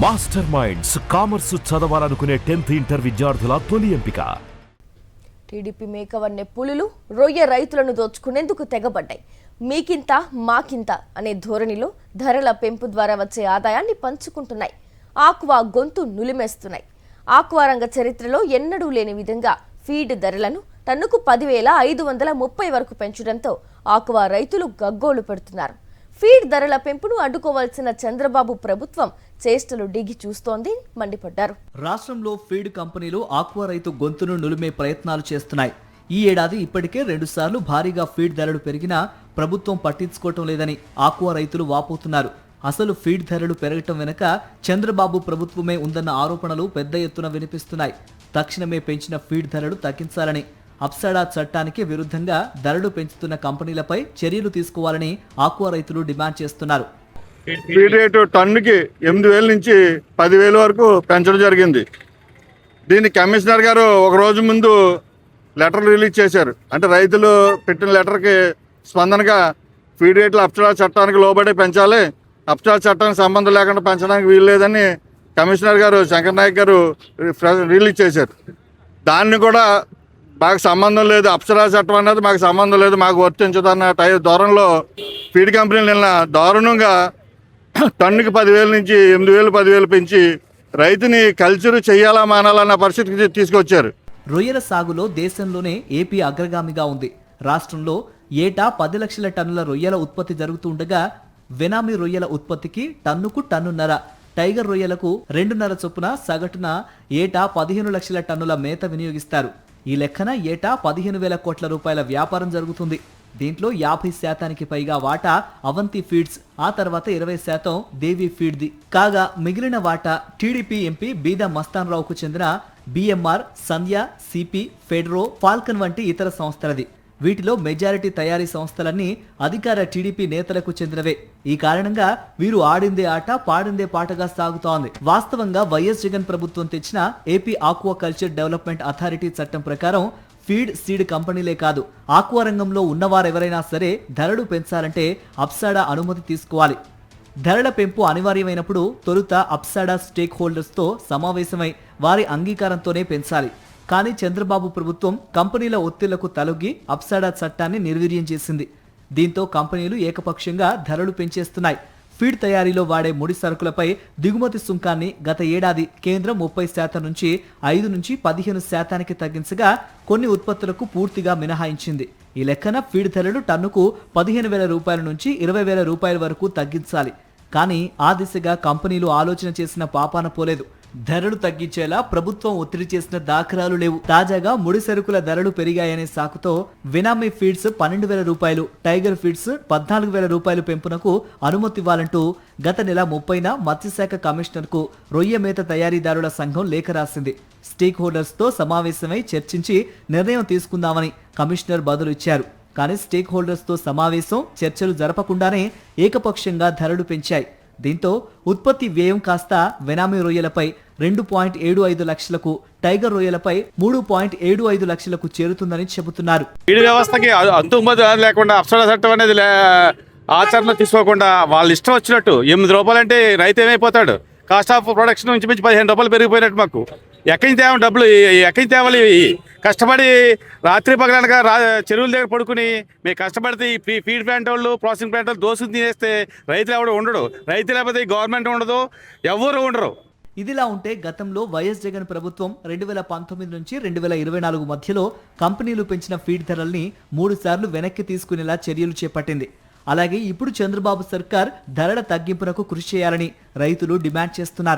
Master minds commerce చదవాలనుకునే 10th inter విద్యార్థుల తొలి ఎంపిక. టీడీపీ మేకవన్నె పులులు రొయ్య రైతులను దోచుకునేందుకు తెగబడ్డాయి. మీకింత మాకింత అనే ధోరణిలో ధరల పెంపు ద్వారా వచ్చే ఆదాయాన్ని పంచుకుంటున్నాయి. ఆక్వా గొంతు నులిమేస్తున్నాయి. ఆక్వా రంగ చరిత్రలో ఎన్నడూ లేని విధంగా ఫీడ్ ధరలను టన్నుకు 10,530 వరకు పెంచడంతో ఆక్వా రైతులు గగ్గోలు పెడుతున్నారు. ఫీడ్ ధరల పెంపును అడ్డుకోవాల్సిన చంద్రబాబు ప్రభుత్వం చేష్టలు డిగి చూస్తోంది మండిపడ్డారు. రాష్ట్రంలో ఫీడ్ కంపెనీలు ఆక్వా రైతు గొంతును నులిమే ప్రయత్నాలు చేస్తున్నాయి. ఈ ఏడాది ఇప్పటికే 2 సార్లు భారీగా ఫీడ్ ధరలు పెరిగినా ప్రభుత్వం పట్టించుకోవటం లేదని ఆక్వా రైతులు వాపోతున్నారు. అసలు ఫీడ్ ధరలు పెరగటం వెనుక చంద్రబాబు ప్రభుత్వమే ఉందన్న ఆరోపణలు పెద్ద ఎత్తున వినిపిస్తున్నాయి. తక్షణమే పెంచిన ఫీడ్ ధరలు తగ్గించాలని, అప్సడా చట్టానికి విరుద్ధంగా ధరలు పెంచుతున్న కంపెనీలపై చర్యలు తీసుకోవాలని ఆక్వా రైతులు డిమాండ్ చేస్తున్నారు. ఫీడ్ రేటు టన్నుకి 8,000 నుంచి 10,000 వరకు పెంచడం జరిగింది. దీన్ని కమిషనర్ గారు ఒక రోజు ముందు లెటర్ రిలీజ్ చేశారు. అంటే రైతులు పెట్టిన లెటర్కి స్పందనగా ఫీడ్ రేట్లు అప్సడా చట్టానికి లోబడి పెంచాలి, అప్సడా చట్టానికి సంబంధం లేకుండా పెంచడానికి వీలు లేదని కమిషనర్ గారు శంకర్ నాయక్ గారు రిలీజ్ చేశారు. దాన్ని కూడా మాకు సంబంధం లేదు, అప్సరా చట్టం అనేది మాకు సంబంధం లేదు, మాకు వర్తించదన్న ధోరణిలో ఫీడ్ కంపెనీలు నిన్న దారుణంగా టన్నుకి 10,000 నుంచి 8,000, 10,000 పెంచి రైతుని కల్చర్ చెయ్యాలా మానాలన్న పరిస్థితికి తీసుకొచ్చారు. రొయ్యల సాగులో దేశంలోనే ఏపీ అగ్రగామిగా ఉంది. రాష్ట్రంలో ఏటా 10 లక్షల టన్నుల రొయ్యల ఉత్పత్తి జరుగుతుండగా వెనామీ రొయ్యల ఉత్పత్తికి టన్నుకు టన్నున్నర, టైగర్ రొయ్యలకు 2.5 చొప్పున సగటున ఏటా 15 లక్షల టన్నుల మేత వినియోగిస్తారు. ఈ లెక్కన ఏటా 15,000 కోట్ల రూపాయల వ్యాపారం జరుగుతుంది. దీంట్లో 50% పైగా వాటా అవంతి ఫీడ్స్, ఆ తర్వాత 20% దేవి ఫీడ్ది. కాగా మిగిలిన వాటా టీడీపీ ఎంపీ బీదా మస్తాన్ రావుకు చెందిన బిఎంఆర్, సంధ్య, సిపి, ఫెడరో, ఫాల్కన్ వంటి ఇతర సంస్థలది. వీటిలో మెజారిటీ తయారీ సంస్థలన్నీ అధికార టీడీపీ నేతలకు చెందినవే. ఈ కారణంగా వీరు ఆడిందే ఆట పాడిందే పాటగా సాగుతోంది. వాస్తవంగా వైఎస్ జగన్ ప్రభుత్వం తెచ్చిన AP aqua culture development authority చట్టం ప్రకారం ఫీడ్ సీడ్ కంపెనీలే కాదు, ఆక్వా రంగంలో ఉన్నవారెవరైనా సరే ధరలు పెంచాలంటే అప్సడా అనుమతి తీసుకోవాలి. ధరల పెంపు అనివార్యమైనప్పుడు తొలుత అప్సడా స్టేక్ హోల్డర్స్తో సమావేశమై వారి అంగీకారంతోనే పెంచాలి. కానీ చంద్రబాబు ప్రభుత్వం కంపెనీల ఒత్తిళ్లకు తలొగ్గి అప్సడా చట్టాన్ని నిర్వీర్యం చేసింది. దీంతో కంపెనీలు ఏకపక్షంగా ధరలు పెంచేస్తున్నాయి. ఫీడ్ తయారీలో వాడే ముడి సరుకులపై దిగుమతి సుంకాన్ని గత ఏడాది కేంద్రం 30% నుంచి 5 నుంచి 15% తగ్గించగా కొన్ని ఉత్పత్తులకు పూర్తిగా మినహాయించింది. ఈ లెక్కన ఫీడ్ ధరలు టన్నుకు 15,000 రూపాయల నుంచి 20,000 రూపాయల వరకు తగ్గించాలి. కానీ ఆ దిశగా కంపెనీలు ఆలోచన చేసిన పాపాన పోలేదు. ధరలు తగ్గించేలా ప్రభుత్వం ఒత్తిడి చేసిన దాఖలాలు లేవు. తాజాగా ముడి సరుకుల ధరలు పెరిగాయనే సాకుతో వెనామీ ఫీడ్స్ 12,000 రూపాయలు, టైగర్ ఫీడ్స్ 14,000 రూపాయలు పెంపునకు అనుమతి ఇవ్వాలంటూ గత నెల 30న మత్స్యశాఖ కమిషనర్కు రొయ్య మేత తయారీదారుల సంఘం లేఖ రాసింది. స్టేక్ హోల్డర్స్తో సమావేశమై చర్చించి నిర్ణయం తీసుకుందామని కమిషనర్ బదులు ఇచ్చారు. కానీ స్టేక్ హోల్డర్స్తో సమావేశం, చర్చలు జరపకుండానే ఏకపక్షంగా ధరలు పెంచాయి. దీంతో ఉత్పత్తి వ్యయం కాస్త వెనామీ రొయ్యలపై 2.75 లక్షలకు, టైగర్ రొయ్యలపై 3.75 లక్షలకు చేరుతుందని చెబుతున్నారు. ఈ వ్యవస్థకి అంతుమతి లేకుండా అప్సడా చట్టం అనేది ఆచరణ తీసుకోకుండా వాళ్ళ ఇష్టం వచ్చినట్టు 8 రూపాయలు అంటే రైతు ఏమైపోతాడు? కాస్ట్ ఆఫ్ ప్రొడక్షన్ నుంచి 15 రూపాయలు పెరిగిపోయినట్టు. మాకు ఎక్కడి నుంచి తేవాలి డబ్బులు? ఎక్కడి నుంచి తేవాలి? కష్టపడి రాత్రి పగలనగా చెరువుల దగ్గర పడుకుని మేము కష్టపడితే ఈ ఫీడ్ ప్లాంట్ వాళ్ళు, ప్రాసెసింగ్ ప్లాంట్ వాళ్ళు దోసుకు తినేస్తే రైతులు ఎవడు ఉండడు. రైతు లేకపోతే గవర్నమెంట్ ఉండదు, ఎవరు ఉండరు. ఇదిలా ఉంటే గతంలో వైఎస్ జగన్ ప్రభుత్వం 2019 నుంచి 2024 మధ్యలో కంపెనీలు పెంచిన ఫీడ్ ధరల్ని 3 సార్లు వెనక్కి తీసుకునేలా చర్యలు చేపట్టింది. అలాగే ఇప్పుడు చంద్రబాబు సర్కార్ ధరల తగ్గింపునకు కృషి చేయాలని రైతులు డిమాండ్ చేస్తున్నారు.